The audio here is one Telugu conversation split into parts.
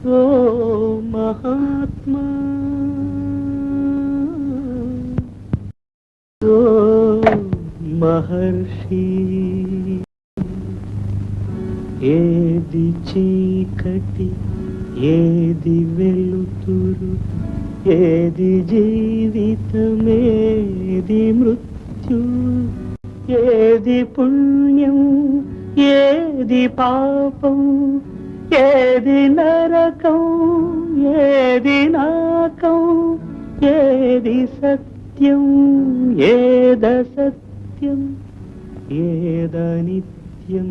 ఓ మహాత్మా, ఓ మహర్షి, ఏది చీకటి ఏది వెలుతురు, ఏది జీవితమేది మృత్యు, ఏది పుణ్యం ఏది పాపం, ఏది నరకం ఏది నాకం, ఏది సత్యం ఏదసత్యం, ఏదనిత్యం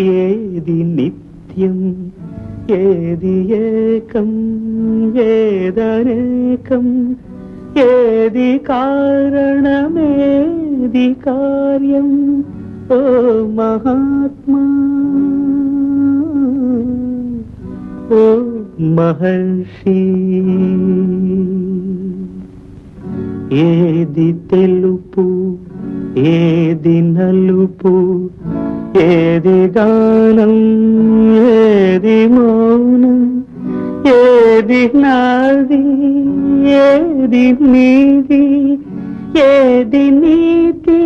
ఏది నిత్యం, ఏది ఏకం ఏదనేకం, ఏది కారణమేది కార్యం. ఓ మహాత్మా, ఓ మహర్షి, ఏది తెలుపు ఏది నలుపు, ఏది గానం ఏది మౌనం, ఏది నాది ఏది నీది, ఏది నీతి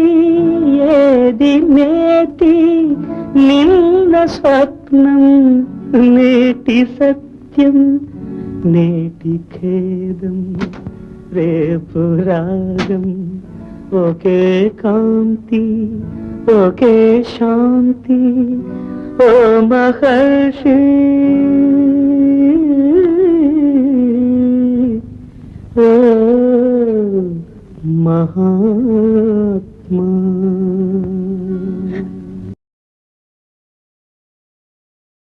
ఏది నేతి, నిన్న స్వప్నం నేటి సత్యం, నేటి ఖేదం రేపు రాగం, ఒకే కాంతి ఒకే శాంతి. ఓ మహర్షి, ఓ మహర్షి.